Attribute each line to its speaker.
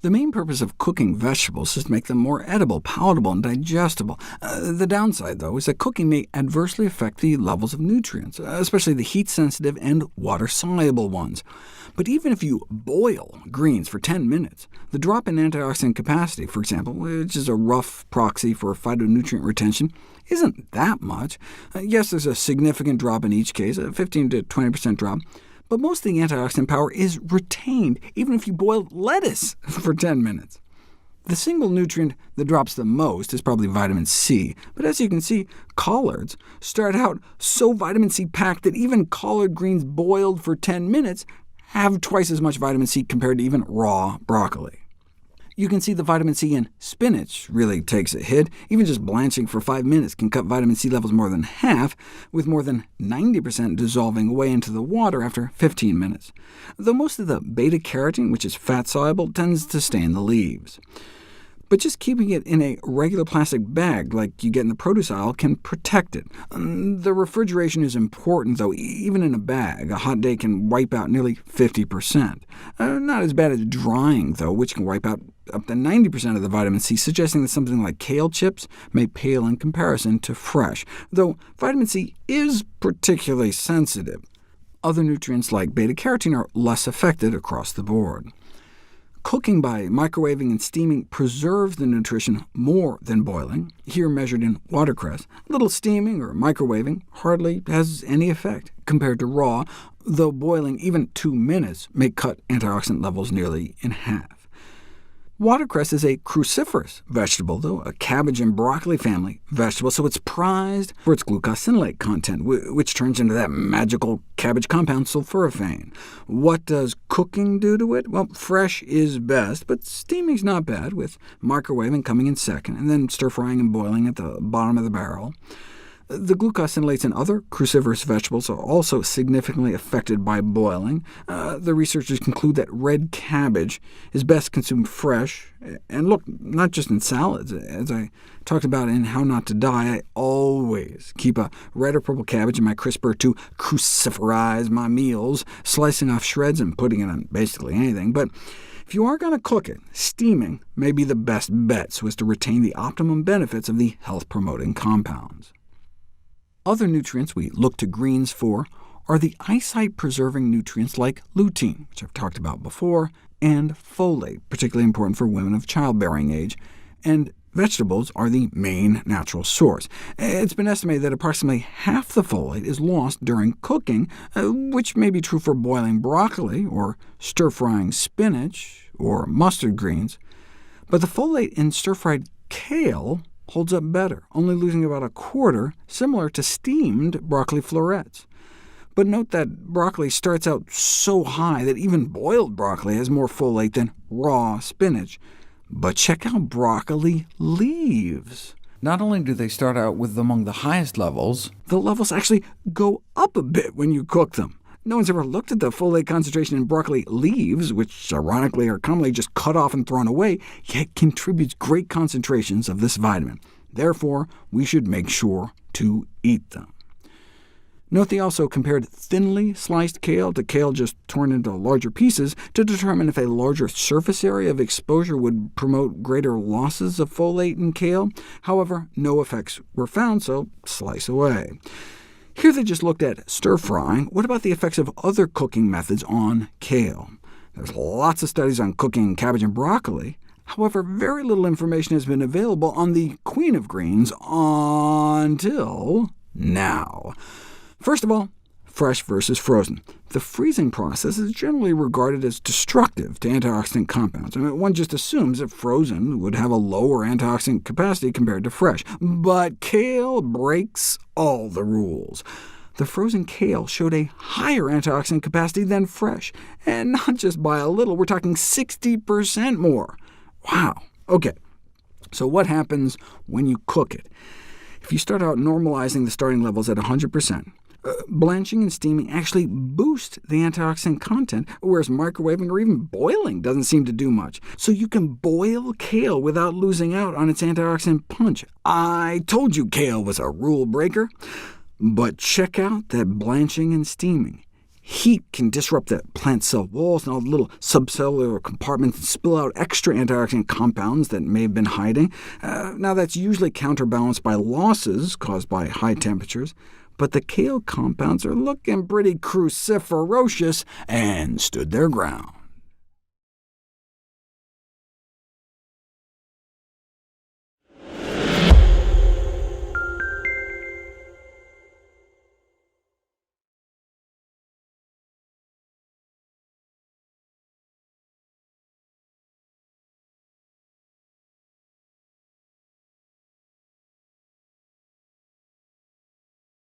Speaker 1: The main purpose of cooking vegetables is to make them more edible, palatable, and digestible. The downside, though, is that cooking may adversely affect the levels of nutrients, especially the heat-sensitive and water-soluble ones. But even if you boil greens for 10 minutes, the drop in antioxidant capacity, for example, which is a rough proxy for phytonutrient retention, isn't that much. Yes, there's a significant drop in each case, a 15 to 20% drop, but most of the antioxidant power is retained, even if you boil lettuce for 10 minutes. The single nutrient that drops the most is probably vitamin C, but as you can see, collards start out so vitamin C-packed that even collard greens boiled for 10 minutes have twice as much vitamin C compared to even raw broccoli. You can see the vitamin C in spinach really takes a hit. Even just blanching for 5 minutes can cut vitamin C levels more than half, with more than 90% dissolving away into the water after 15 minutes, though most of the beta-carotene, which is fat-soluble, tends to stay in the leaves. But just keeping it in a regular plastic bag like you get in the produce aisle can protect it. The refrigeration is important, though. Even in a bag, a hot day can wipe out nearly 50%. Not as bad as drying, though, which can wipe out up to 90% of the vitamin C, suggesting that something like kale chips may pale in comparison to fresh, though vitamin C is particularly sensitive. Other nutrients like beta-carotene are less affected across the board. Cooking by microwaving and steaming preserves the nutrition more than boiling, here measured in watercress. Little steaming or microwaving hardly has any effect compared to raw, though boiling even 2 minutes may cut antioxidant levels nearly in half. Watercress is a cruciferous vegetable, though a cabbage and broccoli family vegetable, so it's prized for its glucosinolate content, which turns into that magical cabbage compound sulforaphane. What does cooking do to it? Well, fresh is best, but steaming's not bad, with microwaving coming in second, and then stir-frying and boiling at the bottom of the barrel. The glucosinolates in other cruciferous vegetables are also significantly affected by boiling. The researchers conclude that red cabbage is best consumed fresh, and look, not just in salads. As I talked about in How Not to Die, I always keep a red or purple cabbage in my crisper to cruciferize my meals, slicing off shreds and putting it on basically anything. But if you are going to cook it, steaming may be the best bet so as to retain the optimum benefits of the health-promoting compounds. Other nutrients we look to greens for are the eyesight-preserving nutrients like lutein, which I've talked about before, and folate, particularly important for women of childbearing age, and vegetables are the main natural source. It's been estimated that approximately half the folate is lost during cooking, which may be true for boiling broccoli, or stir-frying spinach, or mustard greens, but the folate in stir-fried kale holds up better, only losing about a quarter, similar to steamed broccoli florets. But note that broccoli starts out so high that even boiled broccoli has more folate than raw spinach. But check out broccoli leaves. Not only do they start out with among the highest levels, the levels actually go up a bit when you cook them. No one's ever looked at the folate concentration in broccoli leaves, which ironically are commonly just cut off and thrown away, yet contributes great concentrations of this vitamin. Therefore, we should make sure to eat them. Note they also compared thinly sliced kale to kale just torn into larger pieces to determine if a larger surface area of exposure would promote greater losses of folate in kale. However, no effects were found, so slice away. Here they just looked at stir-frying. What about the effects of other cooking methods on kale? There's lots of studies on cooking cabbage and broccoli. However, very little information has been available on the queen of greens until now. First of all, fresh versus frozen. The freezing process is generally regarded as destructive to antioxidant compounds. One just assumes that frozen would have a lower antioxidant capacity compared to fresh. But kale breaks all the rules. The frozen kale showed a higher antioxidant capacity than fresh, and not just by a little, we're talking 60% more. Wow. OK, so what happens when you cook it? If you start out normalizing the starting levels at 100%, blanching and steaming actually boost the antioxidant content, whereas microwaving or even boiling doesn't seem to do much. So you can boil kale without losing out on its antioxidant punch. I told you kale was a rule breaker. But check out that blanching and steaming. Heat can disrupt the plant cell walls and all the little subcellular compartments and spill out extra antioxidant compounds that may have been hiding. Now that's usually counterbalanced by losses caused by high temperatures, but the kale compounds are looking pretty cruciferocious and stood their ground.